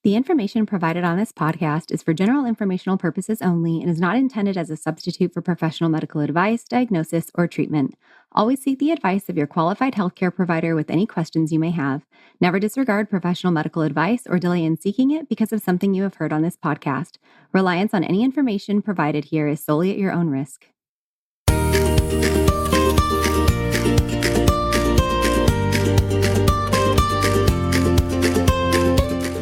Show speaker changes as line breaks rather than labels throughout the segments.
The information provided on this podcast is for general informational purposes only and is not intended as a substitute for professional medical advice, diagnosis, or treatment. Always seek the advice of your qualified healthcare provider with any questions you may have. Never disregard professional medical advice or delay in seeking it because of something you have heard on this podcast. Reliance on any information provided here is solely at your own risk.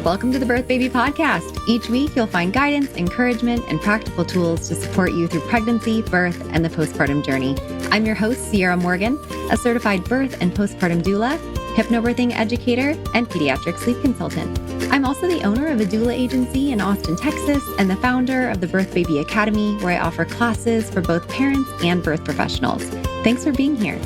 Welcome to the Birth Baby Podcast. Each week, you'll find guidance, encouragement, and practical tools to support you through pregnancy, birth, and the postpartum journey. I'm your host, Ciarra Morgan, a certified birth and postpartum doula, hypnobirthing educator, and pediatric sleep consultant. I'm also the owner of a doula agency in Austin, Texas, and the founder of the Birth Baby Academy, where I offer classes for both parents and birth professionals. Thanks for being here.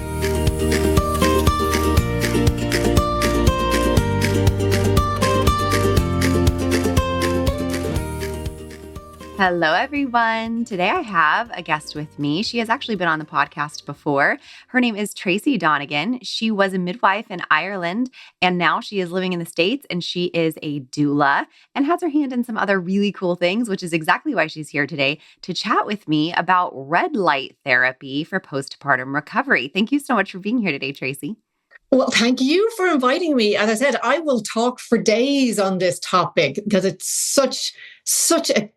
Hello, everyone. Today I have a guest with me. She has actually been on the podcast before. Her name is Tracy Donegan. She was a midwife in Ireland, and now she is living in the States, and she is a doula and has her hand in some other really cool things, which is exactly why she's here today to chat with me about red light therapy for postpartum recovery. Thank you so much for being here today, Tracy.
Well, thank you for inviting me. As I said, I will talk for days on this topic because it's such a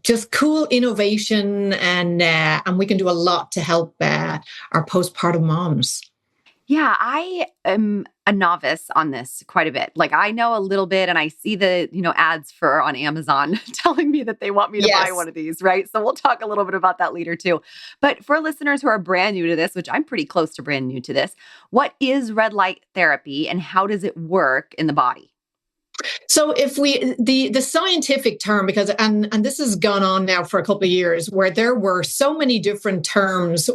just cool innovation, and we can do a lot to help our postpartum moms.
Yeah, I am a novice on this quite a bit. I know a little bit, and I see the ads on Amazon telling me that they want me to buy one of these, right? So we'll talk a little bit about that later too. But for listeners who are brand new to this, which I'm pretty close to brand new to this, what is red light therapy and how does it work in the body?
So if the scientific term, because and this has gone on now for a couple of years, where there were so many different terms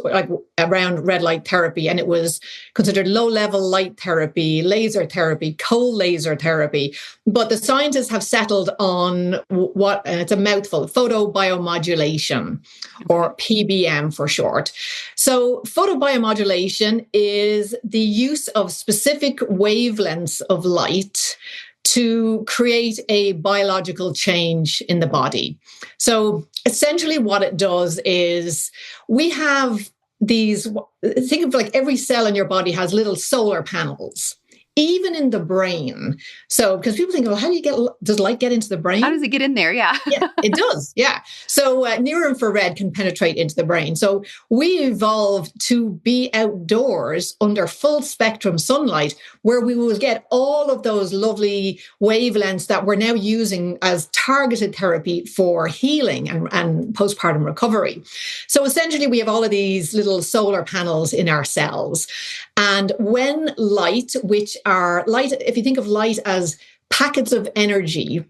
around red light therapy, and it was considered low-level light therapy, laser therapy, cold laser therapy. But the scientists have settled on what, and it's a mouthful, photobiomodulation, or PBM for short. So photobiomodulation is the use of specific wavelengths of light to create a biological change in the body. So essentially what it does is we have these, think of every cell in your body has little solar panels, even in the brain. So, because people think, well, how do you does light get into the brain?
How does it get in there? Yeah.
Yeah, it does. Yeah. So near infrared can penetrate into the brain. So we evolved to be outdoors under full spectrum sunlight, where we will get all of those lovely wavelengths that we're now using as targeted therapy for healing and postpartum recovery. So essentially, we have all of these little solar panels in our cells. And when light, which are light, if you think of light as packets of energy.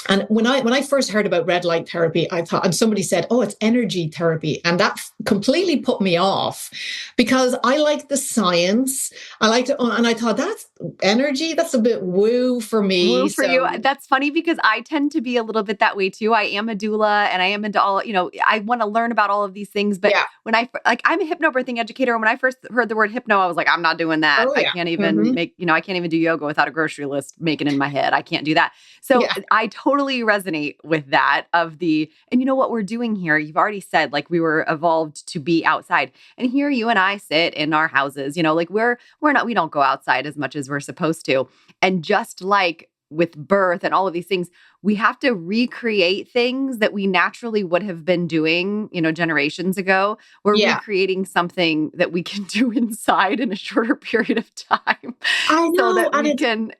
And when I first heard about red light therapy, I thought, and somebody said, oh, it's energy therapy. And that completely put me off because I like the science. I liked it. And I thought, that's energy. That's a bit woo for me.
Woo for you. That's funny because I tend to be a little bit that way too. I am a doula and I am into all, I want to learn about all of these things. But when I'm a hypnobirthing educator. And when I first heard the word hypno, I was like, I'm not doing that. I can't even I can't even do yoga without a grocery list making in my head. I can't do that. So I totally resonate with that and you know what we're doing here? You've already said, we were evolved to be outside. And here you and I sit in our houses, we don't go outside as much as we're supposed to. And just like with birth and all of these things, we have to recreate things that we naturally would have been doing, generations ago. We're recreating something that we can do inside in a shorter period of time.
I know.
So that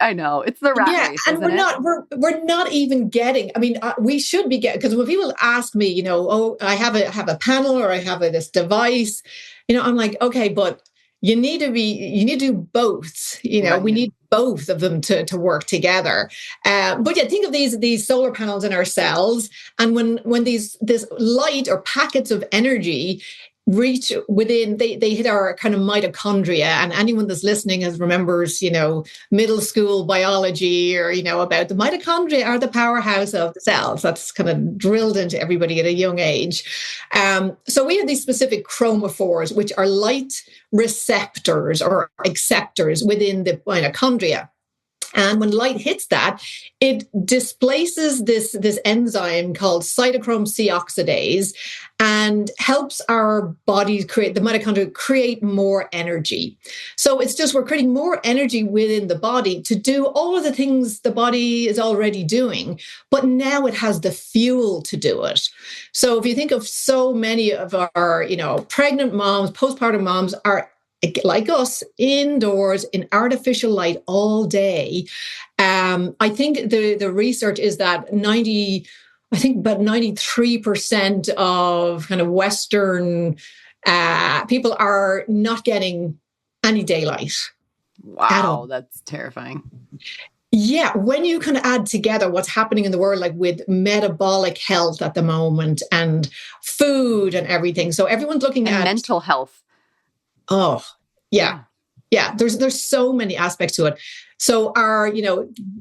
I know. It's the rat race,
and we're not even getting, we should be getting, because when people ask me, I have a panel or I have this device, I'm like, okay, but you need to do both,
Right.
We need both of them to work together. But think of these solar panels in our cells. And when this light or packets of energy reach within, they hit our kind of mitochondria. And anyone that's listening remembers, middle school biology or, about the mitochondria are the powerhouse of the cells. That's kind of drilled into everybody at a young age. So we have these specific chromophores, which are light receptors or acceptors within the mitochondria. And when light hits that, it displaces this enzyme called cytochrome C oxidase and helps our bodies create, the mitochondria create more energy. So it's just, we're creating more energy within the body to do all of the things the body is already doing, but now it has the fuel to do it. So if you think of so many of our, pregnant moms, postpartum moms are like us, indoors in artificial light all day. I think the research is that about 93% of kind of Western people are not getting any daylight.
Wow, that's terrifying.
Yeah, when you kind of add together what's happening in the world, like with metabolic health at the moment and food and everything. So everyone's looking at
mental health.
Oh, yeah. Yeah. There's so many aspects to it. So our,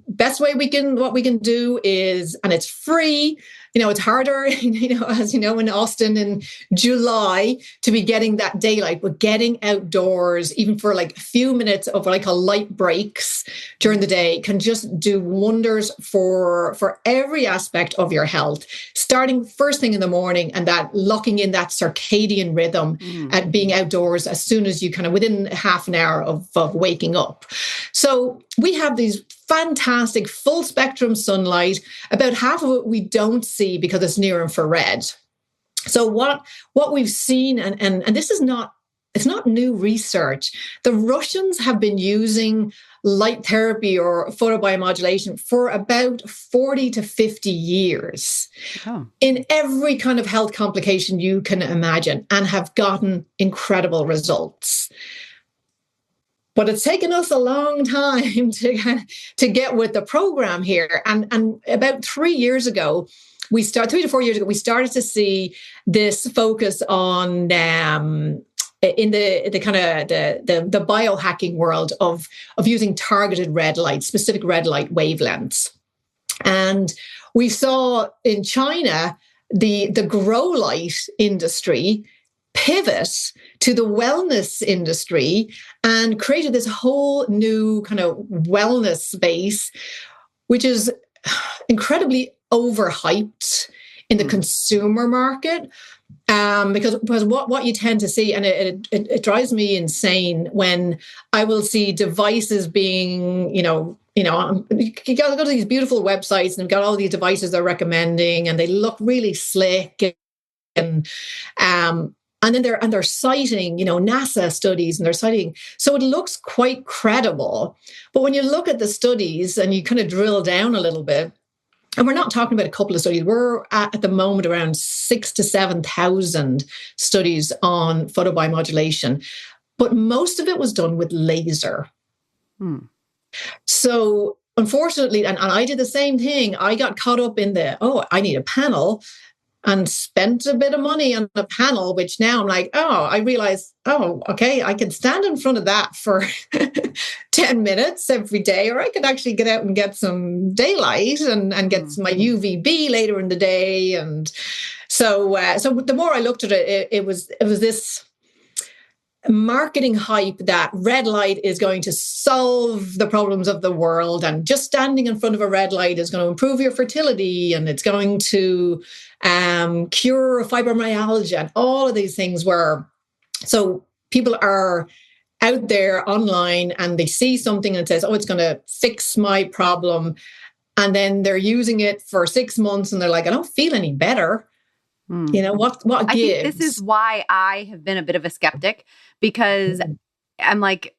best way what we can do is, and it's free, it's harder, as you know, in Austin in July to be getting that daylight, but getting outdoors, even for like a few minutes of what I call light breaks during the day, can just do wonders for every aspect of your health, starting first thing in the morning and that locking in that circadian rhythm at being outdoors as soon as you kind of within half an hour of waking up. So we have these fantastic full spectrum sunlight. About half of it we don't see because it's near infrared. So what we've seen, and this is it's not new research. The Russians have been using light therapy or photobiomodulation for about 40 to 50 years in every kind of health complication you can imagine, and have gotten incredible results. But it's taken us a long time to get with the program here. And about 3 years ago, 3 to 4 years ago, we started to see this focus on in the kind of the biohacking world of using targeted red light, specific red light wavelengths. And we saw in China the grow light industry pivot to the wellness industry and created this whole new kind of wellness space, which is incredibly overhyped in the consumer market. Because what you tend to see, and it drives me insane when I will see devices being, you go to these beautiful websites and they've got all these devices they're recommending and they look really slick and then they're citing, NASA studies, and they're citing, so it looks quite credible. But when you look at the studies and you kind of drill down a little bit, and we're not talking about a couple of studies, we're at the moment around 6,000 to 7,000 studies on photobiomodulation, but most of it was done with laser. So unfortunately, and I did the same thing, I got caught up in I need a panel, and spent a bit of money on a panel, which now I'm like, I realize, okay, I can stand in front of that for 10 minutes every day, or I could actually get out and get some daylight and get my UVB later in the day. And so the more I looked at it, it was this marketing hype that red light is going to solve the problems of the world, and just standing in front of a red light is going to improve your fertility, and it's going to cure fibromyalgia, and all of these things so people are out there online and they see something and it says, it's going to fix my problem. And then they're using it for 6 months and they're like, I don't feel any better. What gives?
I think this is why I have been a bit of a skeptic, because I'm like,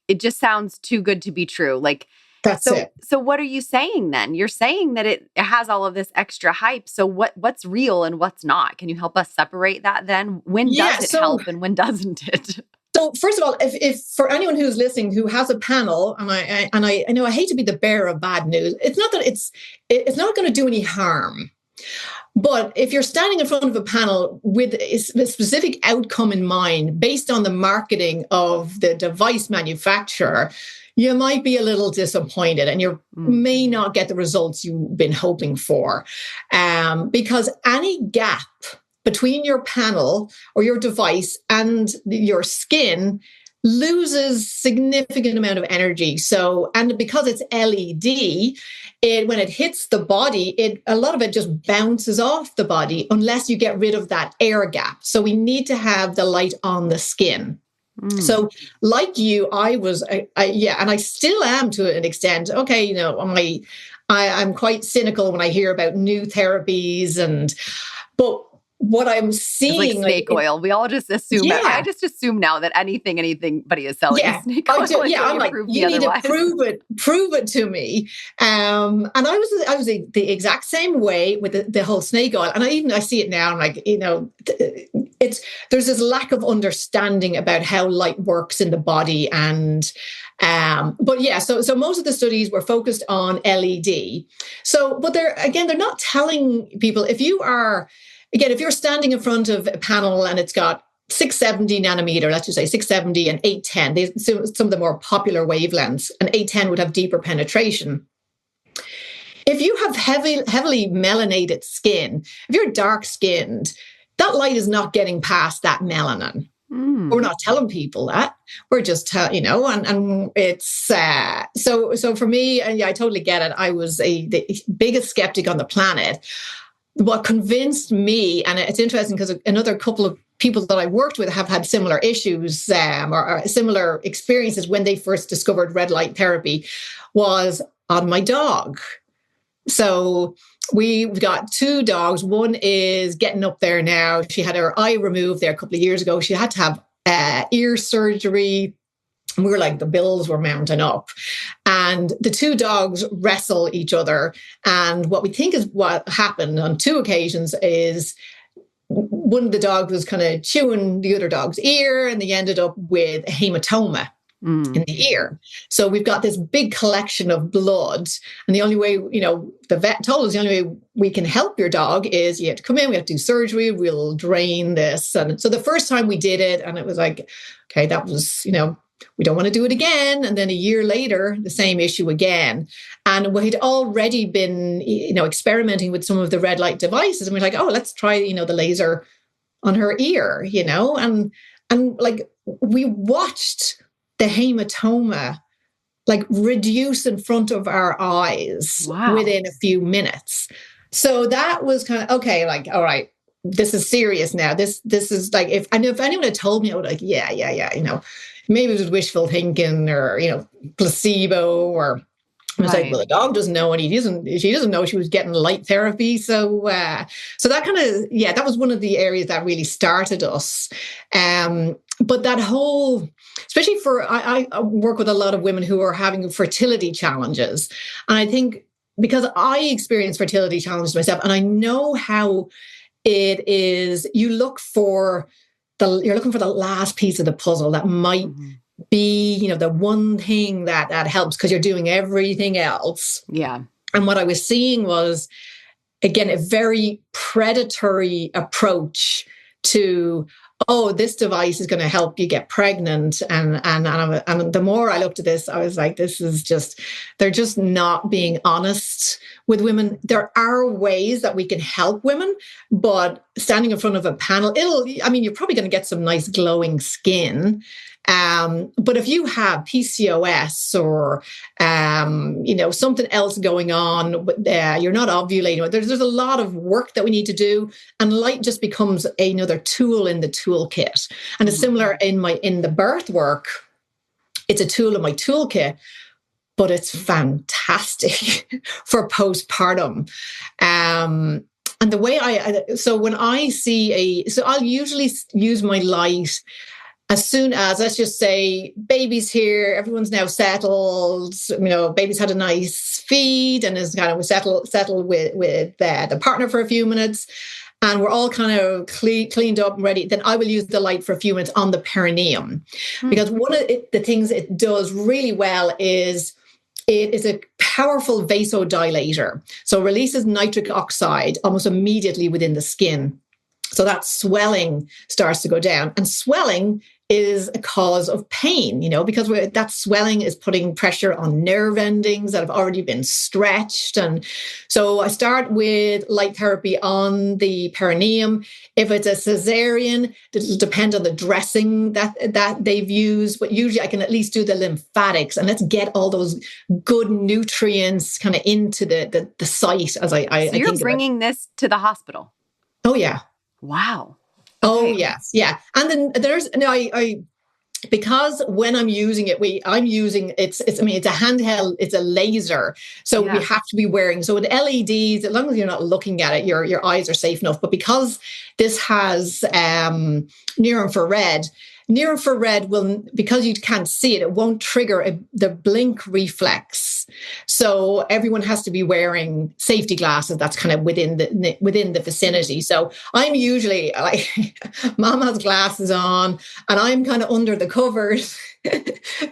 it just sounds too good to be true. Like,
that's it.
So what are you saying then? You're saying that it has all of this extra hype. So what's real and what's not? Can you help us separate that then? When does it help and when doesn't it?
So first of all, if for anyone who's listening who has a panel, and I know I hate to be the bearer of bad news, it's not that it's not going to do any harm. But if you're standing in front of a panel with a specific outcome in mind, based on the marketing of the device manufacturer, you might be a little disappointed and you may not get the results you've been hoping for. Because any gap between your panel or your device and your skin loses significant amount of energy. So, and because it's LED, when it hits the body, a lot of it just bounces off the body unless you get rid of that air gap. So we need to have the light on the skin. So like you, I was, and I still am to an extent. Okay, you know, I'm quite cynical when I hear about new therapies, but what I'm seeing,
it's like snake oil. We all just assume. Yeah. I just assume now that anybody is selling is snake oil.
I'm like, you need to prove it to me. And I was the exact same way with the whole snake oil. And I see it now. I'm like, you know, there's this lack of understanding about how light works in the body. And but yeah, so most of the studies were focused on LED. So, but they're not telling people if you're standing in front of a panel and it's got 670 nanometer, let's just say 670 and 810, some of the more popular wavelengths, and 810 would have deeper penetration. If you have heavily melanated skin, if you're dark skinned, that light is not getting past that melanin. We're not telling people that. We're just, and it's, so for me, and I totally get it. I was the biggest skeptic on the planet. What convinced me, and it's interesting because another couple of people that I worked with have had similar issues or similar experiences when they first discovered red light therapy, was on my dog. So we've got 2 dogs. One is getting up there now. She had her eye removed there a couple of years ago. She had to have ear surgery. We were like, the bills were mounting up. And the 2 dogs wrestle each other. And what we think is what happened on 2 occasions is one of the dogs was kind of chewing the other dog's ear, and they ended up with a hematoma in the ear. So we've got this big collection of blood. And the only way, the vet told us the only way we can help your dog is you have to come in, we have to do surgery, we'll drain this. And so the first time we did it, and it was like, okay, that was, we don't want to do it again. And then a year later, the same issue again. And we'd already been, experimenting with some of the red light devices. And we're like, oh, let's try, the laser on her ear, and like we watched the hematoma like reduce in front of our eyes within a few minutes. So that was kind of, okay, like, all right, this is serious now. This is like, if anyone had told me, I would like, yeah, maybe it was wishful thinking or, placebo, or I was like, well, the dog doesn't know, and she doesn't know she was getting light therapy. So that kind of, that was one of the areas that really started us. But that whole, especially I work with a lot of women who are having fertility challenges. And I think because I experienced fertility challenges myself, and I know how it is, you're looking for the last piece of the puzzle that might be, the one thing that helps because you're doing everything else. Yeah. And what I was seeing was, again, a very predatory approach to, oh, this device is going to help you get pregnant. And the more I looked at this, I was like, they're just not being honest with women. There are ways that we can help women, but standing in front of a panel, you're probably going to get some nice glowing skin. But if you have PCOS or, something else going on, you're not ovulating, there's a lot of work that we need to do. And light just becomes another tool in the toolkit. And it's similar in the birth work. It's a tool in my toolkit, but it's fantastic for postpartum. And the way when I see I'll usually use my light as soon as, let's just say, baby's here, everyone's now settled, baby's had a nice feed and is kind of settled with the partner for a few minutes, and we're all kind of cleaned up and ready, then I will use the light for a few minutes on the perineum. Because one of the things it does really well is it is a powerful vasodilator. So it releases nitric oxide almost immediately within the skin. So that swelling starts to go down. And swelling is a cause of pain, because that swelling is putting pressure on nerve endings that have already been stretched. And so I start with light therapy on the perineum. If it's a cesarean, it'll depend on the dressing that they've used, but usually I can at least do the lymphatics, and let's get all those good nutrients kind of into the site as I
So you're bringing this to the hospital?
Oh, yeah.
Wow.
Oh, yes. Yeah. And then because when I'm using it, I'm using it's a handheld, it's a laser. So we have to be wearing, so with LEDs, as long as you're not looking at it, your eyes are safe enough. But because this has near infrared will, because you can't see it, it won't trigger the blink reflex. So everyone has to be wearing safety glasses. That's kind of within the vicinity. So I'm usually mom has glasses on, and I'm kind of under the covers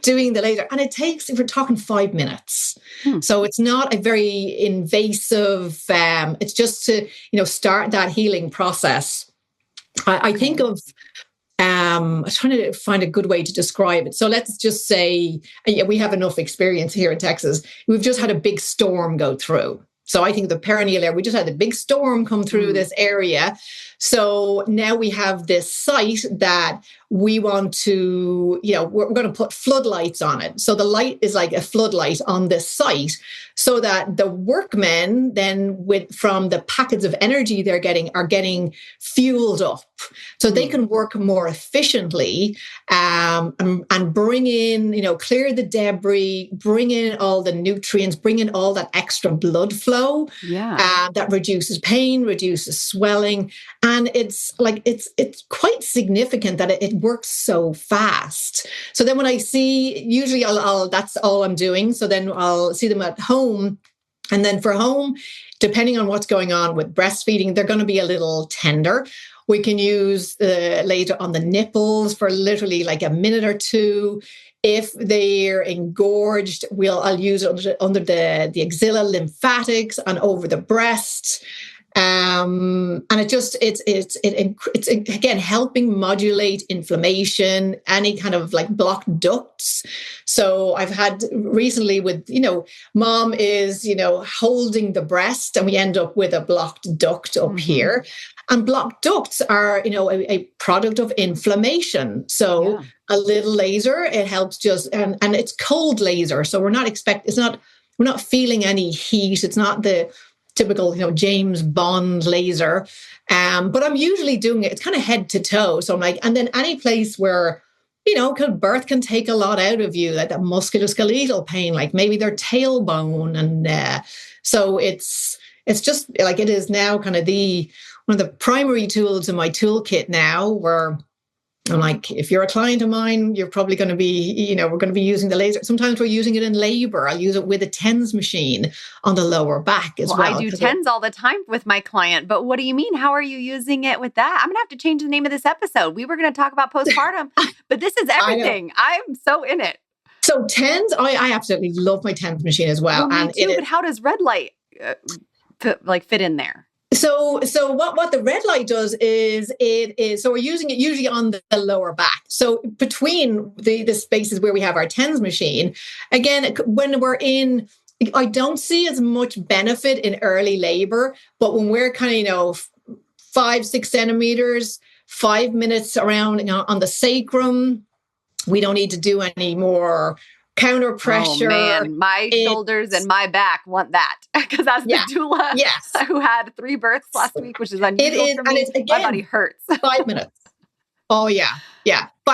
doing the laser. And it takes, if we're talking 5 minutes. So it's not a very invasive. It's just to start that healing process. I think of. I'm trying to find a good way to describe it. So let's just say we have enough experience here in Texas. We've just had a big storm go through. So I think the perineal area, we just had a big storm come through this area. So now we have this site that we want to, we're going to put floodlights on it. So the light is like a floodlight on this site, so that the workmen then from the packets of energy they're getting are getting fueled up, so they can work more efficiently and bring in, clear the debris, bring in all the nutrients, bring in all that extra blood flow. That reduces pain, reduces swelling. And it's quite significant that it works so fast. So then when I see, usually I'll that's all I'm doing. So then I'll see them at home. And then for home, depending on what's going on with breastfeeding, they're going to be a little tender. We can use the laser on the nipples for literally like a minute or two. If they're engorged, I'll use it under the axilla lymphatics and over the breast. And it's again helping modulate inflammation, any kind of like blocked ducts. So I've had recently with, mom is, holding the breast, and we end up with a blocked duct up here. And blocked ducts are, a product of inflammation. So a little laser, it helps and it's cold laser. So we're not feeling any heat. It's not the typical, James Bond laser. But I'm usually doing it, it's kind of head to toe. So I'm like, and then any place where, because birth can take a lot out of you, like that musculoskeletal pain, like maybe their tailbone. And so it's just like, it is now kind of one of the primary tools in my toolkit now, where I'm like, if you're a client of mine, you're probably going to be, we're going to be using the laser. Sometimes we're using it in labor. I'll use it with a TENS machine on the lower back as well.
I do TENS all the time with my client, but what do you mean? How are you using it with that? I'm going to have to change the name of this episode. We were going to talk about postpartum, but this is everything. I'm so in it.
So TENS, I absolutely love my TENS machine as well.
Me too, but how does red light fit in there?
So what the red light does is so we're using it usually on the lower back. So between the spaces where we have our TENS machine, again, when we're in, I don't see as much benefit in early labor, but when we're kind of 5-6 centimeters, 5 minutes around on the sacrum, we don't need to do any more counter pressure.
Oh man, my shoulders and my back want that, because that's the doula who had 3 births last week, which is unusual for me. My body hurts.
5 minutes. Oh yeah.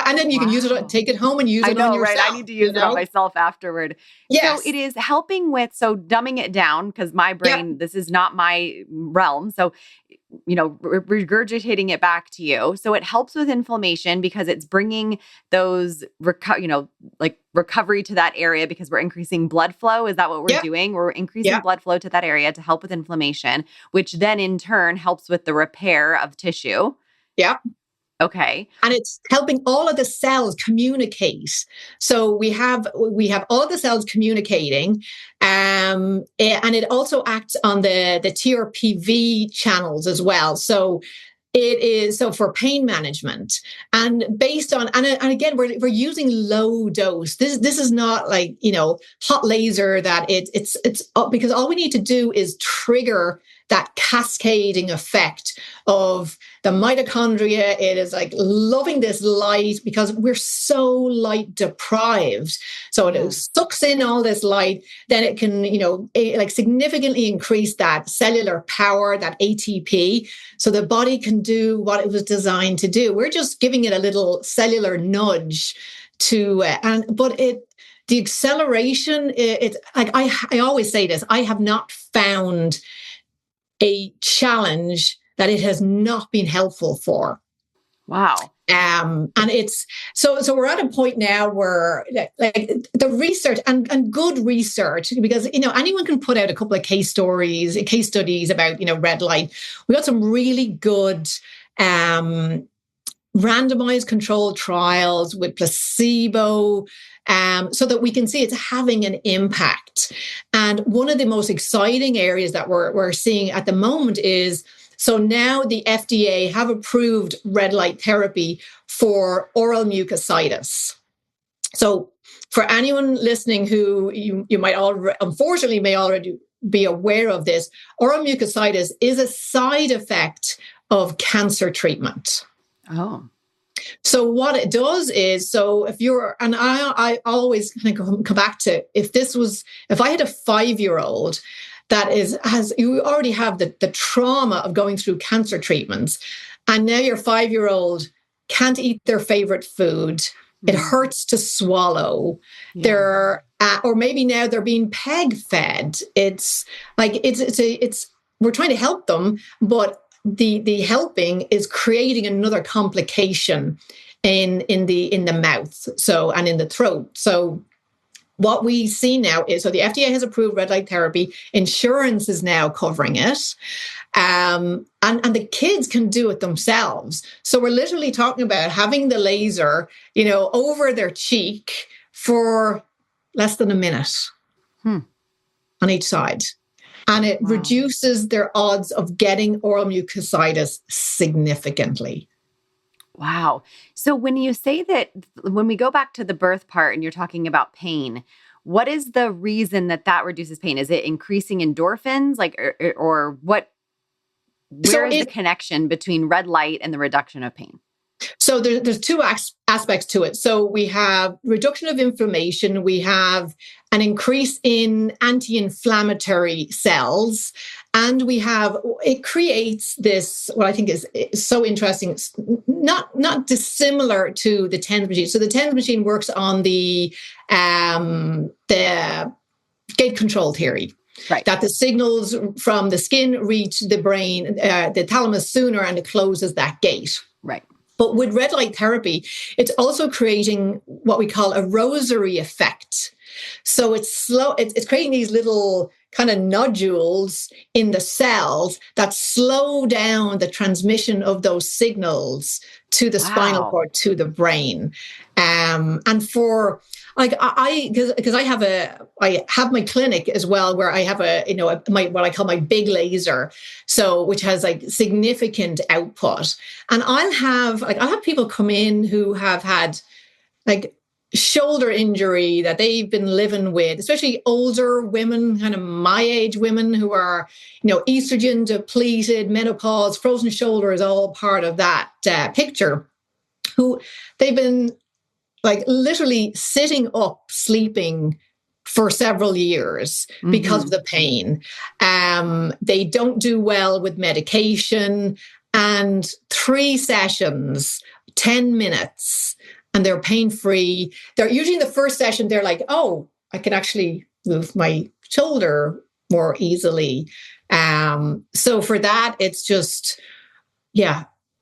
And then you can use it, take it home and use it on yourself.
Right? I need to use it on myself afterward.
Yes.
So it is helping with, dumbing it down, because my brain, this is not my realm. So, regurgitating it back to you. So it helps with inflammation, because it's bringing those, recovery to that area, because we're increasing blood flow. Is that what we're doing? We're increasing blood flow to that area to help with inflammation, which then in turn helps with the repair of tissue.
Yeah.
Okay.
And it's helping all of the cells communicate. So we have all the cells communicating, and it also acts on the TRPV channels as well. So It is so for pain management, and based on and again we're using low dose. This is not like hot laser that it's because all we need to do is trigger that cascading effect of the mitochondria. It is like loving this light because we're so light deprived. So it sucks in all this light, then it can, like significantly increase that cellular power, that ATP, so the body can do what it was designed to do. We're just giving it a little cellular nudge to, the acceleration, it's like, I always say this, I have not found a challenge that it has not been helpful for.
Wow.
And it's so we're at a point now where like the research and good research, because anyone can put out a couple of case studies about red light. We got some really good randomized controlled trials with placebo, so that we can see it's having an impact. And one of the most exciting areas that we're seeing at the moment is, so now the FDA have approved red light therapy for oral mucositis. So for anyone listening who you might unfortunately may already be aware of this, oral mucositis is a side effect of cancer treatment.
Oh. So
what it does is, so if you're, and I always kind of come back to, if I had a 5-year-old that you already have the trauma of going through cancer treatments, and now your 5-year-old can't eat their favorite food. It hurts to swallow. Yeah. Or maybe now they're being peg fed. It's like, we're trying to help them, but the helping is creating another complication in the mouth, and in the throat. So what we see now is, so the FDA has approved red light therapy. Insurance is now covering it. And the kids can do it themselves. So we're literally talking about having the laser, over their cheek for less than a minute on each side. And it reduces their odds of getting oral mucositis significantly.
Wow. So when you say that, when we go back to the birth part and you're talking about pain, what is the reason that reduces pain? Is it increasing endorphins, or what? Where is the connection between red light and the reduction of pain?
So there's two aspects to it. So we have reduction of inflammation. We have an increase in anti-inflammatory cells. And it creates this, what I think is so interesting, not dissimilar to the TENS machine. So the TENS machine works on the gate control theory. Right. That the signals from the skin reach the brain, the thalamus sooner, and it closes that gate.
Right.
But with red light therapy, it's also creating what we call a rosary effect. So it's creating these little kind of nodules in the cells that slow down the transmission of those signals to the spinal cord, to the brain. And for like because I have my clinic as well, where I have what I call my big laser, so which has like significant output. And I'll have people come in who have had like shoulder injury that they've been living with, especially older women, kind of my age women who are, estrogen depleted, menopause, frozen shoulder is all part of that picture, who they've been like literally sitting up, sleeping for several years because of the pain. They don't do well with medication, and 3 sessions, 10 minutes, and they're pain-free. They're usually in the first session, they're like, oh, I can actually move my shoulder more easily. So for that, it's just,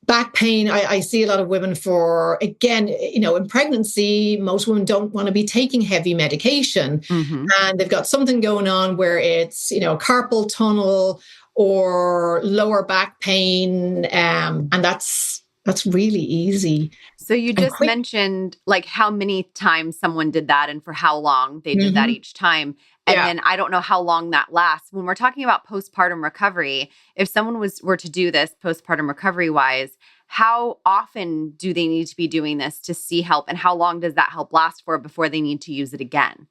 back pain. I see a lot of women for, again, in pregnancy, most women don't want to be taking heavy medication. And they've got something going on where it's, carpal tunnel or lower back pain. And that's really easy.
So you just mentioned like how many times someone did that and for how long they did that each time. And then I don't know how long that lasts. When we're talking about postpartum recovery, if someone were to do this postpartum recovery wise, how often do they need to be doing this to see help? And how long does that help last for before they need to use it again?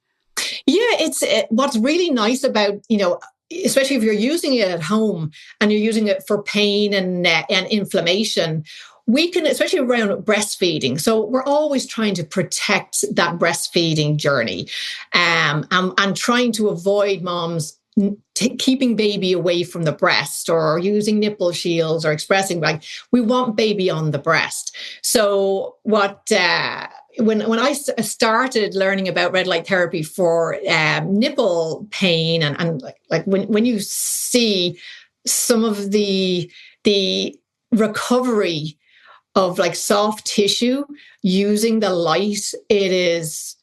Yeah, what's really nice about, especially if you're using it at home and you're using it for pain and inflammation, we can, especially around breastfeeding. So we're always trying to protect that breastfeeding journey, and trying to avoid moms keeping baby away from the breast or using nipple shields or expressing, like, we want baby on the breast. So when I started learning about red light therapy for nipple pain, and like when you see some of the recovery of like soft tissue using the light, it is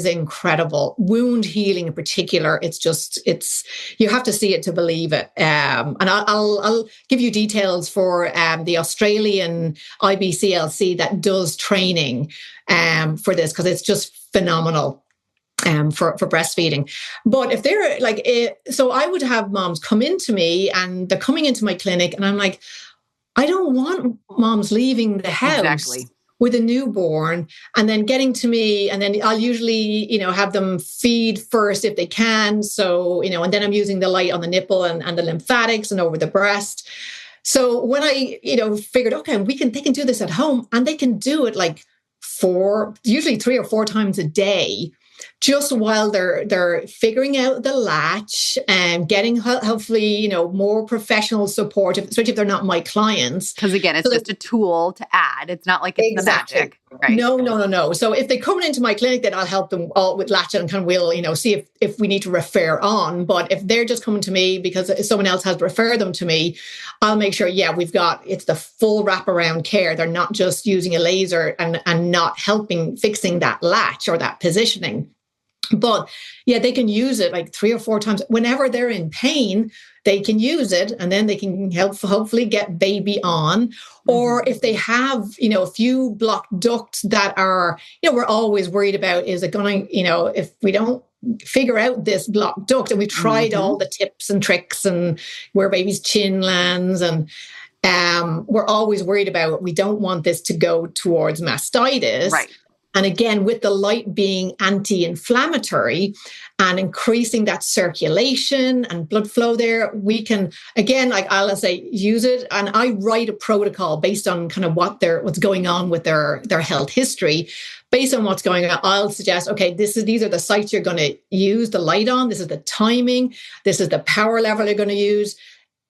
incredible. Wound healing in particular, it's you have to see it to believe it. And I'll give you details for the Australian IBCLC that does training for this, because it's just phenomenal for breastfeeding. But if they're like, so I would have moms come into me, and they're coming into my clinic, and I'm like, I don't want moms leaving the house with a newborn and then getting to me. And then I'll usually, have them feed first if they can. So, and then I'm using the light on the nipple and the lymphatics and over the breast. So when I, figured, okay, they can do this at home, and they can do it like usually 3 or 4 times a day, just while they're figuring out the latch and getting hopefully, more professional support, especially if they're not my clients.
Because again, it's just a tool to add. It's not like it's the magic, right?
No. So if they come into my clinic, then I'll help them all with latch, and we'll, see if we need to refer on. But if they're just coming to me because someone else has referred them to me, I'll make sure, it's the full wraparound care. They're not just using a laser and not fixing that latch or that positioning. But they can use it like 3 or 4 times. Whenever they're in pain, they can use it, and then they can hopefully get baby on. Or if they have, a few blocked ducts that are, we're always worried about, is it going to, if we don't figure out this blocked duct, and we've tried all the tips and tricks and where baby's chin lands, and we're always worried about, we don't want this to go towards mastitis.
Right.
And again, with the light being anti-inflammatory and increasing that circulation and blood flow there, we can, again, like I'll say, use it. And I write a protocol based on kind of what's going on with their health history. Based on what's going on, I'll suggest, okay, these are the sites you're going to use the light on. This is the timing. This is the power level you're going to use.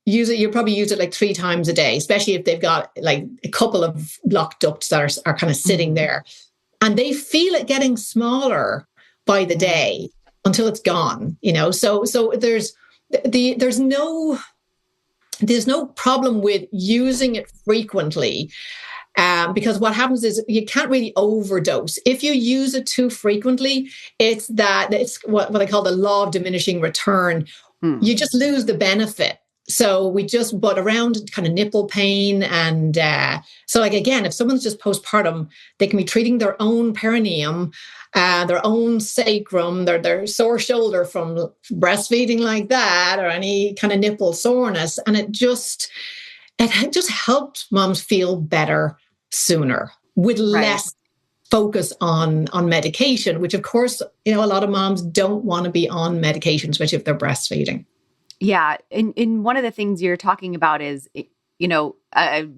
Use it. You'll probably use it like 3 times a day, especially if they've got like a couple of blocked ducts that are kind of sitting there. And they feel it getting smaller by the day until it's gone, So there's no problem with using it frequently, because what happens is you can't really overdose. If you use it too frequently, it's what I call the law of diminishing return. You just lose the benefit. So but around kind of nipple pain. And so like, again, if someone's just postpartum, they can be treating their own perineum, their own sacrum, their sore shoulder from breastfeeding like that, or any kind of nipple soreness. And it just helps moms feel better sooner with less focus on medication, which of course, a lot of moms don't want to be on medication, especially if they're breastfeeding.
Yeah. And one of the things you're talking about is, a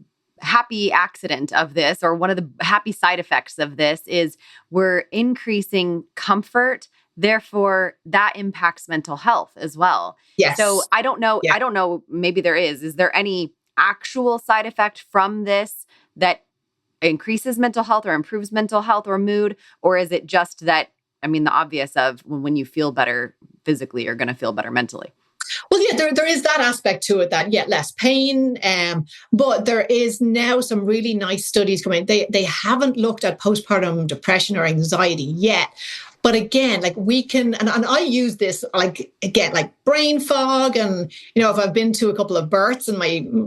happy accident of this, or one of the happy side effects of this, is we're increasing comfort. Therefore, that impacts mental health as well.
Yes.
So I don't know.
Yeah.
I don't know. Maybe there is. Is there any actual side effect from this that increases mental health or improves mental health or mood? Or is it just that, the obvious of when you feel better physically, you're going to feel better mentally?
Well, there is that aspect to it, that less pain, but there is now some really nice studies coming. They haven't looked at postpartum depression or anxiety yet, But again, like we can, and I use this, like, again, like brain fog. And, if I've been to a couple of births and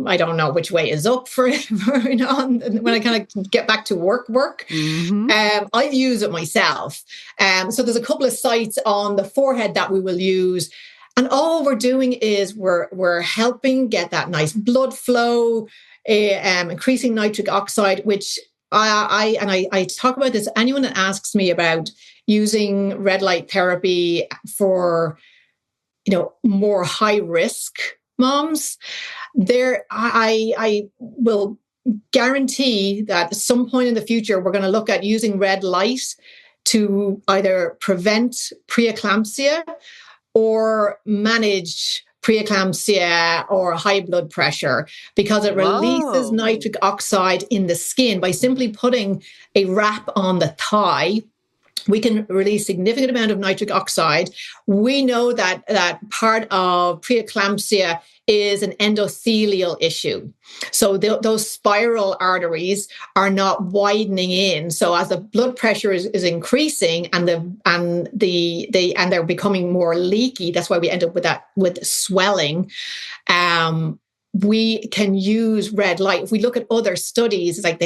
I don't know which way is up for when I kind of get back to work, I use it myself. So there's a couple of sites on the forehead that we will use. And all we're doing is we're helping get that nice blood flow, increasing nitric oxide, which I talk about this. Anyone that asks me about using red light therapy for, more high risk moms, I will guarantee that at some point in the future, we're going to look at using red light to either prevent preeclampsia or manage preeclampsia or high blood pressure, because it releases nitric oxide in the skin. By simply putting a wrap on the thigh, we can release significant amount of nitric oxide. We know that part of preeclampsia is an endothelial issue. So those spiral arteries are not widening in. So as the blood pressure is increasing and they're becoming more leaky, that's why we end up with swelling. We can use red light. If we look at other studies, it's like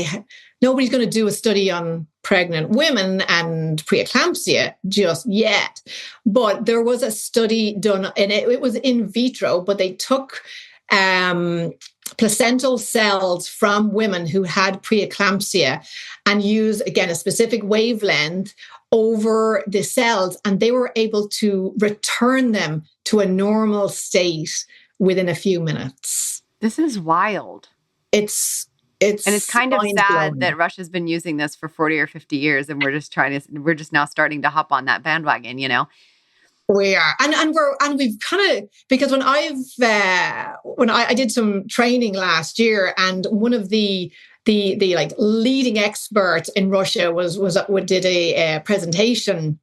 nobody's going to do a study on pregnant women and preeclampsia just yet. But there was a study done, and it was in vitro, but they took placental cells from women who had preeclampsia and used, again, a specific wavelength over the cells, and they were able to return them to a normal state within a few minutes.
This is wild.
It's
and it's kind of sad that Russia's been using this for 40 or 50 years, and we're just now starting to hop on that bandwagon,
We are, and we've kind of, because when I did some training last year, and one of the like leading experts in Russia did a presentation,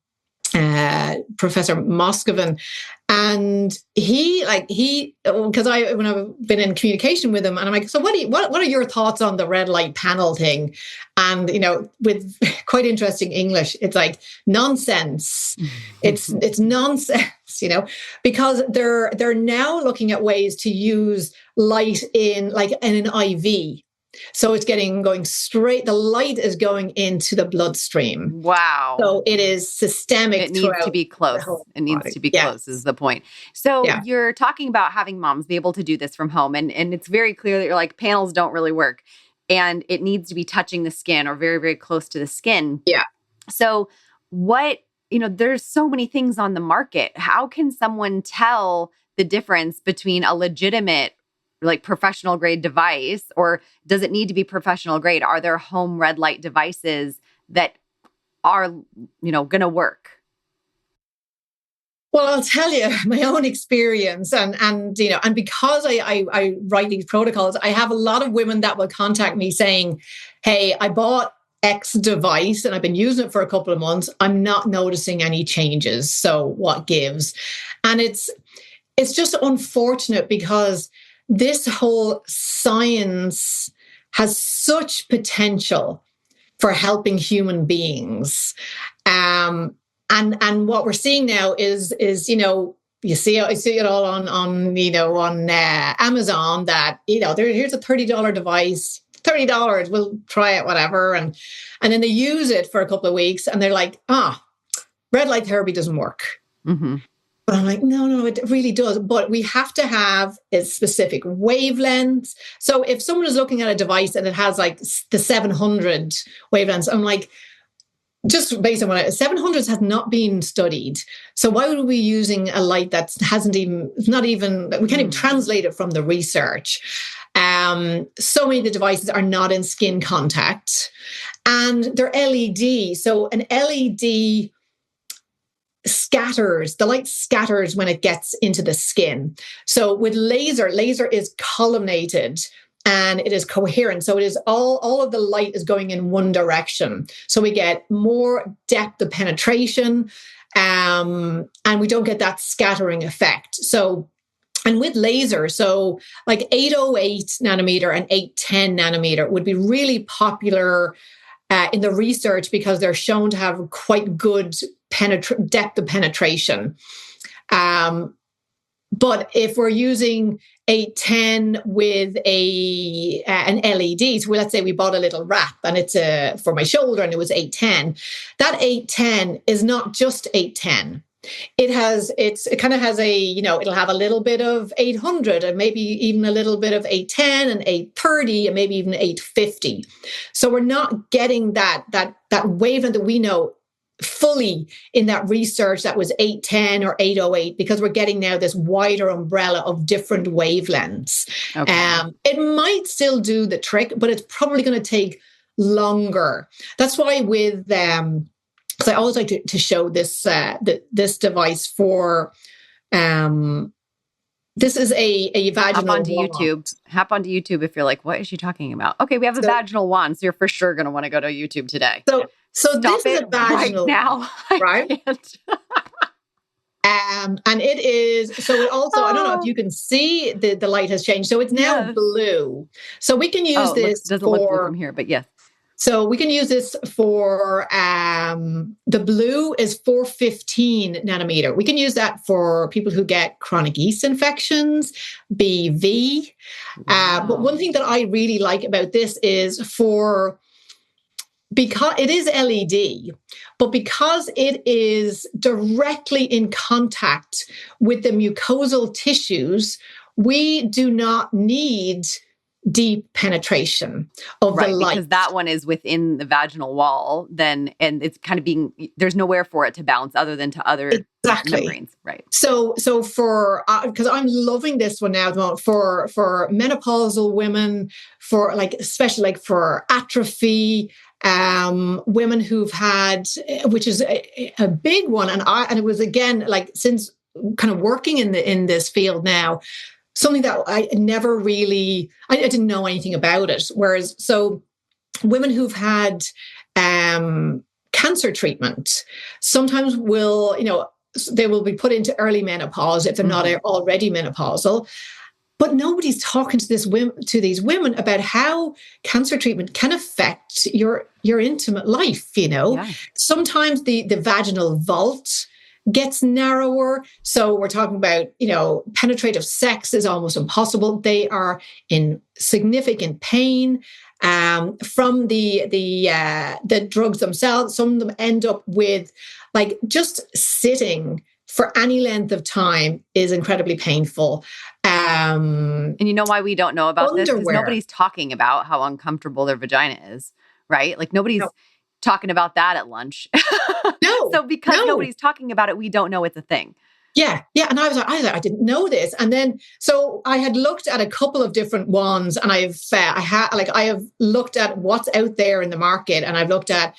Professor Moscovin, and because when I've been in communication with him, and I'm like, so what are your thoughts on the red light panel thing? And with quite interesting English, it's like nonsense. It's nonsense, because they're now looking at ways to use light in an IV. So it's going straight, the light is going into the bloodstream.
Wow.
So it is systemic.
It needs to be close. It needs to be close is the point. So you're talking about having moms be able to do this from home. And it's very clear that you're like, panels don't really work. And it needs to be touching the skin or very, very close to the skin.
Yeah.
So there's so many things on the market. How can someone tell the difference between a legitimate professional grade device, or does it need to be professional grade? Are there home red light devices that are, going to work?
Well, I'll tell you my own experience, and because I write these protocols, I have a lot of women that will contact me saying, "Hey, I bought X device and I've been using it for a couple of months. I'm not noticing any changes. So what gives?" And it's just unfortunate, because this whole science has such potential for helping human beings. And what we're seeing now is I see it all on Amazon, that, here's a $30 device, $30, we'll try it, whatever. And then they use it for a couple of weeks and they're like, red light therapy doesn't work.
Mm-hmm.
But I'm like, no, it really does. But we have to have a specific wavelength. So if someone is looking at a device and it has the 700 wavelengths, I'm like, just based on 700s has not been studied. So why would we be using a light that we can't even translate it from the research. So many of the devices are not in skin contact, and they're LED. So an LED the light scatters when it gets into the skin. So with laser is columnated and it is coherent. So it is all of the light is going in one direction. So we get more depth of penetration, and we don't get that scattering effect. So, and with laser, so 808 nanometer and 810 nanometer would be really popular in the research, because they're shown to have quite good depth of penetration. But if we're using 810 with an LED, so let's say we bought a little wrap and it's for my shoulder and it was 810, that 810 is not just 810. It kind of has it'll have a little bit of 800 and maybe even a little bit of 810 and 830 and maybe even 850. So we're not getting that wavelength that we know fully in that research that was 810 or 808, because we're getting now this wider umbrella of different wavelengths. Okay. It might still do the trick, but it's probably going to take longer. That's why with because I always like to show this this device for this is a vaginal
Hop onto YouTube. Hop onto YouTube if you're like, what is she talking about? Okay, we have a vaginal wand, so you're for sure going to want to go to YouTube today.
So this is a vaginal
right now,
right? And it is, so it also, I don't know if you can see the light has changed. So it's now blue. So we can use this
doesn't look blue from here, but yes.
So we can use this for, the blue is 415 nanometer. We can use that for people who get chronic yeast infections, BV. Wow. But one thing that I really like about this is because it is LED, but because it is directly in contact with the mucosal tissues, we do not need deep penetration of the light.
Because that one is within the vaginal wall, and it's kind of there's nowhere for it to bounce other than to other membranes. Right.
So for, because I'm loving this one now at the moment, for menopausal women, for especially for atrophy, women who've had, which is a big one. And it was, again, since kind of working in this field now, something that I never really, I didn't know anything about it. Whereas, so women who've had cancer treatment sometimes they will be put into early menopause if they're not already menopausal. But nobody's talking to these women about how cancer treatment can affect your intimate life. Yeah. Sometimes the vaginal vault gets narrower. So we're talking about, penetrative sex is almost impossible. They are in significant pain from the drugs themselves. Some of them end up with just sitting for any length of time is incredibly painful.
And you know why we don't know about this? Because nobody's talking about how uncomfortable their vagina is, right? Nobody's talking about that at lunch.
No.
So because nobody's talking about it, we don't know it's a thing.
Yeah. And I was like, I didn't know this. And then, so I had looked at a couple of different ones, and I have looked at what's out there in the market, and I've looked at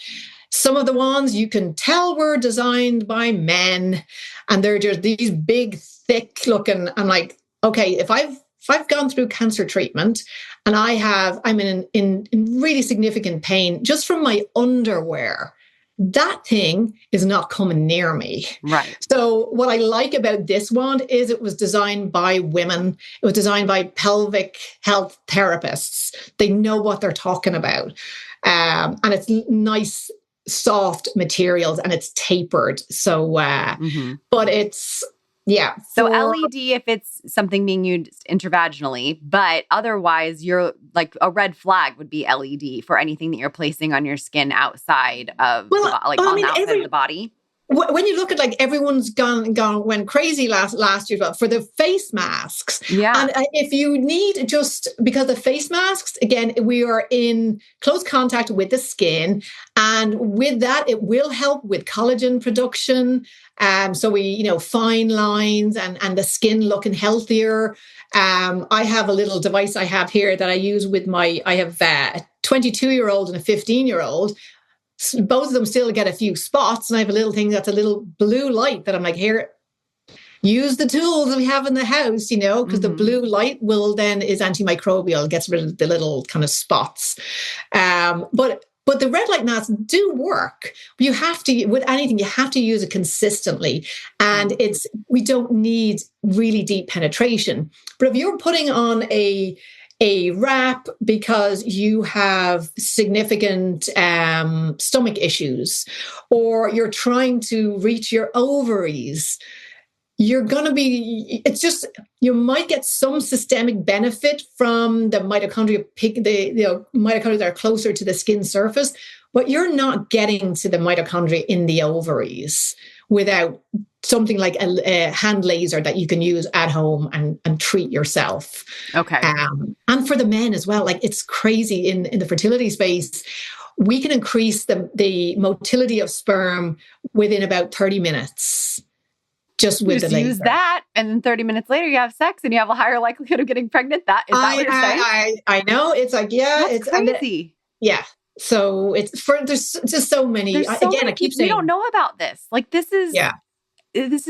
some of the ones you can tell were designed by men, and they're just these big, thick looking. I'm like, okay, if I've gone through cancer treatment and I'm in really significant pain just from my underwear, that thing is not coming near me.
Right.
So what I like about this wand is it was designed by women. It was designed by pelvic health therapists. They know what they're talking about. And it's nice, soft materials, and it's tapered. So, but it's, yeah.
So LED if it's something being used intravaginally, but otherwise you're a red flag would be LED for anything that you're placing on your skin outside of on the outside of the body.
When you look at everyone's went crazy last year for the face masks.
Yeah.
And if you need because the face masks, again, we are in close contact with the skin. And with that, it will help with collagen production. So we, fine lines and the skin looking healthier. I have a little device I have here that I use with I have a 22-year-old and a 15-year-old. Both of them still get a few spots, and I have a little thing that's a little blue light that I'm like, here, use the tools that we have in the house, because the blue light is antimicrobial, gets rid of the little kind of spots. But the red light masks do work. You have to, with anything, you have to use it consistently. And we don't need really deep penetration. But if you're putting on a a wrap because you have significant stomach issues, or you're trying to reach your ovaries, you're going to be, it's just, you might get some systemic benefit from the mitochondria, mitochondria that are closer to the skin surface, but you're not getting to the mitochondria in the ovaries without something like a hand laser that you can use at home and treat yourself.
Okay.
And for the men as well, like it's crazy in the fertility space, we can increase the motility of sperm within about 30 minutes. Just with the laser.
Use that, and then 30 minutes later, you have sex, and you have a higher likelihood of getting pregnant. That is that what you're saying?
I know. It's like, yeah,
that's crazy.
Yeah. So there's just so many.
I keep saying we don't know about this. Like this is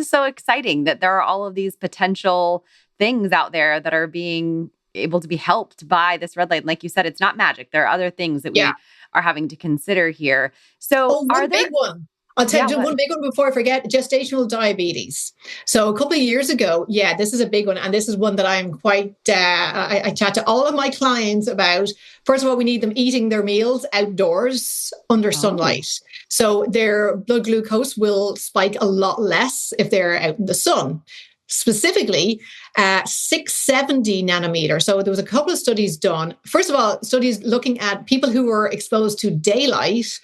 so exciting that there are all of these potential things out there that are being able to be helped by this red light. And like you said, it's not magic. There are other things that we are having to consider here. So are there?
Big one. I'll tell you one big one before I forget, gestational diabetes. So a couple of years ago, this is a big one. And this is one that I'm quite, I chat to all of my clients about. First of all, we need them eating their meals outdoors under sunlight. So their blood glucose will spike a lot less if they're out in the sun. Specifically, 670 nanometer. So there was a couple of studies done. First of all, studies looking at people who were exposed to daylight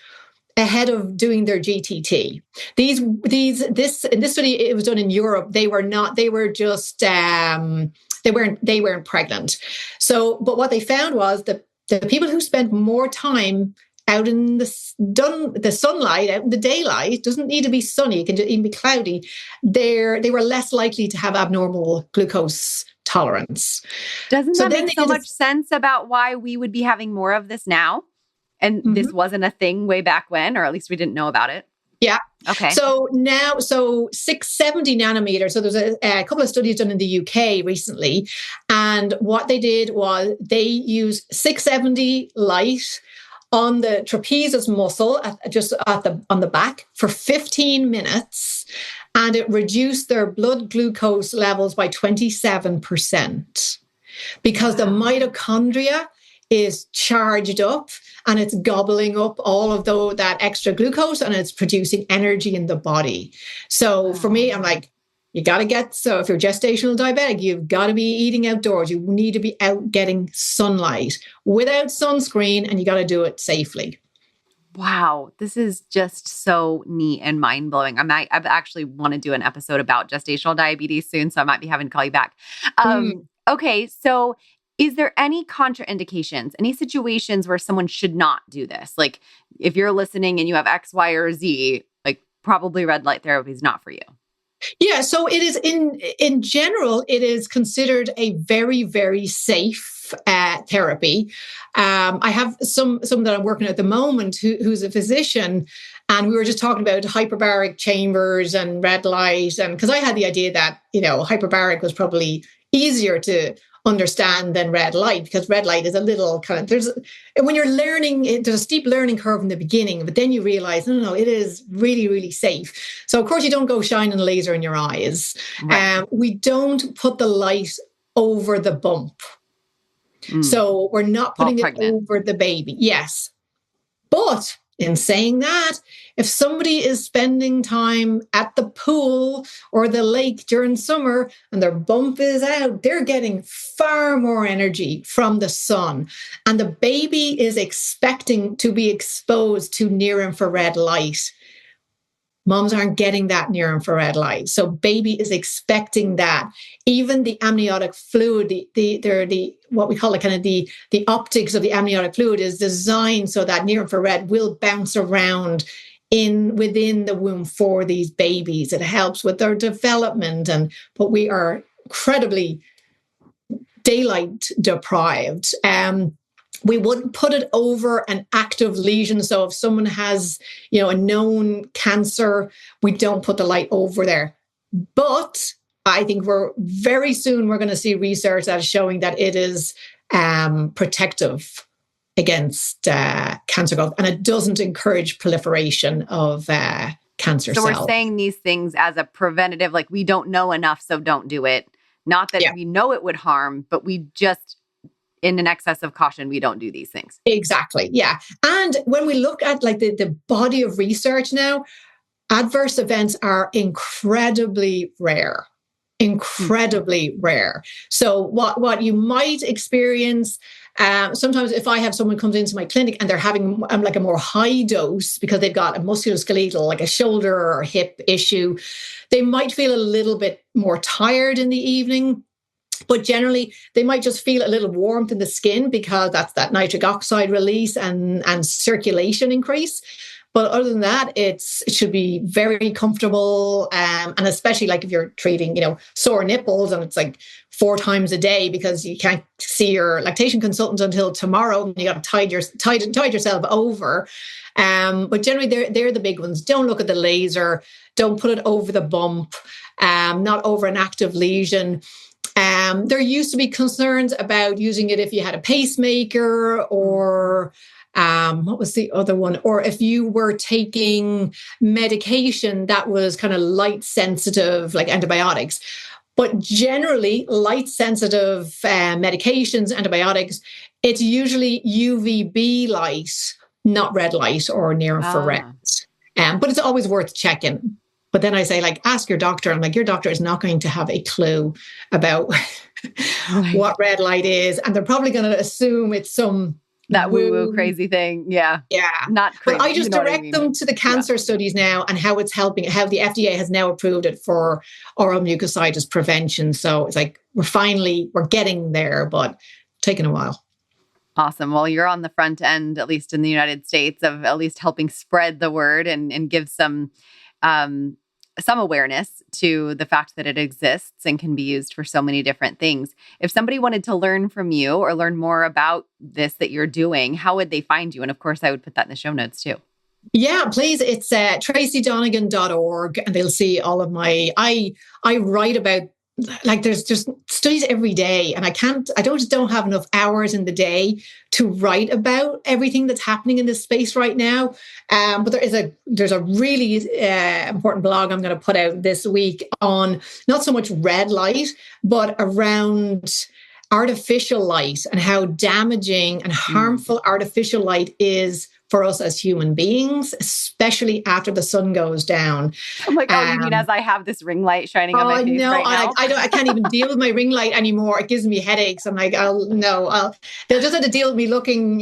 ahead of doing their GTT. In this study, it was done in Europe. They were just, they weren't pregnant. So, but what they found was that the people who spent more time out in the sunlight, out in the daylight, doesn't need to be sunny, it can even be cloudy, they were less likely to have abnormal glucose tolerance.
Doesn't that make so much sense about why we would be having more of this now? And this wasn't a thing way back when, or at least we didn't know about it.
Yeah.
Okay.
So now, 670 nanometers. So there's a couple of studies done in the UK recently. And what they did was they used 670 light on the trapezius muscle, on the back for 15 minutes. And it reduced their blood glucose levels by 27%. Because the mitochondria is charged up and it's gobbling up all of that extra glucose and it's producing energy in the body. So for me, I'm like, you got to so if you're gestational diabetic, you've got to be eating outdoors. You need to be out getting sunlight without sunscreen, and you got to do it safely.
Wow. This is just so neat and mind blowing. I actually want to do an episode about gestational diabetes soon, so I might be having to call you back. Okay. So is there any contraindications, any situations where someone should not do this? Like if you're listening and you have X, Y, or Z, like probably red light therapy is not for you.
Yeah. So it is in general, it is considered a very, very safe therapy. I have some that I'm working at the moment who's a physician, and we were just talking about hyperbaric chambers and red light. And because I had the idea that, hyperbaric was probably easier to understand than red light, because red light is a little when you're learning, there's a steep learning curve in the beginning, but then you realize, no, it is really, really safe. So of course you don't go shining a laser in your eyes. Right. We don't put the light over the bump. So we're not putting it over the baby. Yes. But in saying that, if somebody is spending time at the pool or the lake during summer and their bump is out, they're getting far more energy from the sun. And the baby is expecting to be exposed to near infrared light. Moms aren't getting that near infrared light. So baby is expecting that. Even the amniotic fluid, the what we call it kind of the optics of the amniotic fluid is designed so that near infrared will bounce around within the womb for these babies. It helps with their development, but we are incredibly daylight deprived. We wouldn't put it over an active lesion. So if someone has, a known cancer, we don't put the light over there. But I think very soon we're going to see research that is showing that it is protective against cancer growth, and it doesn't encourage proliferation of cancer cells.
So we're saying these things as a preventative, like we don't know enough, so don't do it. Not that we know it would harm, but in an excess of caution, we don't do these things.
Exactly. Yeah. And when we look at like the body of research now, adverse events are incredibly rare. Incredibly rare. So what you might experience, sometimes if I have someone comes into my clinic and they're having like a more high dose because they've got a musculoskeletal, like a shoulder or hip issue, they might feel a little bit more tired in the evening. But generally, they might just feel a little warmth in the skin because that's that nitric oxide release and circulation increase. But other than that, it should be very comfortable. And especially like if you're treating, sore nipples and it's like 4 times a day because you can't see your lactation consultant until tomorrow and you got to tide yourself over. But generally, they're the big ones. Don't look at the laser. Don't put it over the bump. Not over an active lesion. There used to be concerns about using it if you had a pacemaker or what was the other one? Or if you were taking medication that was kind of light sensitive, like antibiotics. But generally, light sensitive medications, antibiotics, it's usually UVB light, not red light or near infrared. But it's always worth checking. But then I say, like, ask your doctor. I'm like, your doctor is not going to have a clue about what red light is. And they're probably going to assume it's some
that woo-woo crazy thing. Yeah.
Yeah.
Not crazy.
But I just direct them to the cancer studies now and how it's helping, how the FDA has now approved it for oral mucositis prevention. So it's like, we're getting there, but taking a while.
Awesome. Well, you're on the front end, at least in the United States, of at least helping spread the word and give some awareness to the fact that it exists and can be used for so many different things. If somebody wanted to learn from you or learn more about this that you're doing, how would they find you? And of course, I would put that in the show notes too.
Yeah, please. It's tracydonegan.org and they'll see all of I write about, like, there's just studies every day and I don't have enough hours in the day to write about everything that's happening in this space right now. But there's a really important blog I'm going to put out this week on not so much red light, but around artificial light and how damaging and harmful artificial light is for us as human beings, especially after the sun goes down.
I'm like, you mean as I have this ring light shining on my face right now?
I can't even deal with my ring light anymore. It gives me headaches. I'm like, they'll just have to deal with me looking,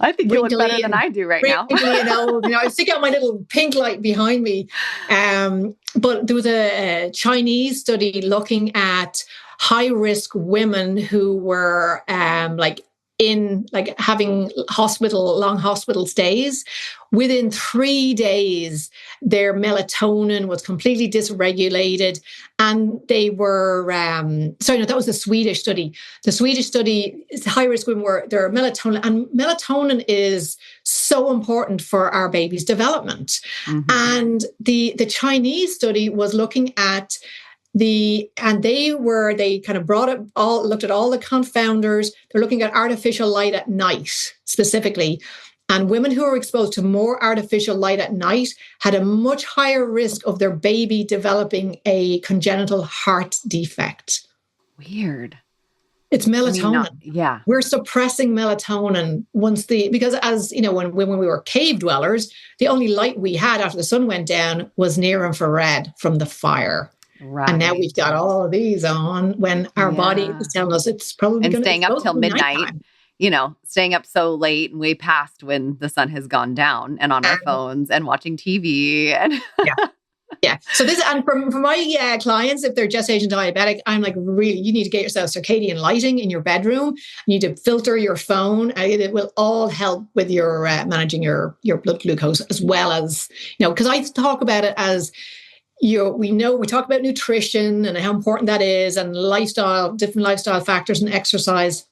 I think you look better than I do right now.
I stick out my little pink light behind me. But there was a Chinese study looking at high-risk women who were having long hospital stays. Within 3 days, their melatonin was completely dysregulated. And they were, that was the Swedish study. The Swedish study, high-risk women their melatonin. And melatonin is so important for our baby's development. Mm-hmm. And the Chinese study was looking at they kind of looked at all the confounders. They're looking at artificial light at night specifically. And women who were exposed to more artificial light at night had a much higher risk of their baby developing a congenital heart defect.
Weird.
It's melatonin.
Yeah.
We're suppressing melatonin because as you know, when we were cave dwellers, the only light we had after the sun went down was near infrared from the fire. Right. And now we've got all of these on when our body is telling us it's probably going to
staying up till midnight. Staying up so late and way past when the sun has gone down and on our phones and watching TV. And
Yeah. So for my clients, if they're gestation diabetic, I'm like, really, you need to get yourself circadian lighting in your bedroom. You need to filter your phone. It will all help with your managing your blood glucose, as well as, because I talk about it as, we talk about nutrition and how important that is, and different lifestyle factors and exercise.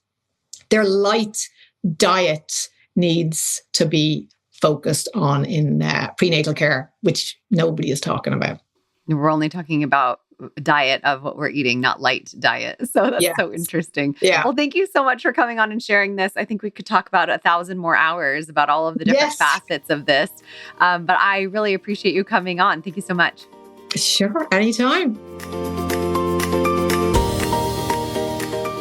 Their light diet needs to be focused on in prenatal care, which nobody is talking about.
We're only talking about diet of what we're eating, not light diet. So that's so interesting. Yeah. Well, thank you so much for coming on and sharing this. I think we could talk about 1,000 more hours about all of the different facets of this. But I really appreciate you coming on. Thank you so much.
Sure. Anytime.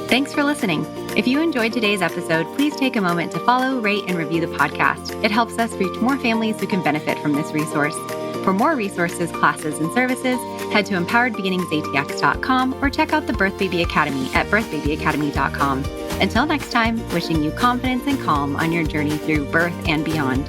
Thanks for listening. If you enjoyed today's episode, please take a moment to follow, rate, and review the podcast. It helps us reach more families who can benefit from this resource. For more resources, classes, and services, head to empoweredbeginningsatx.com or check out the Birth Baby Academy at birthbabyacademy.com. Until next time, wishing you confidence and calm on your journey through birth and beyond.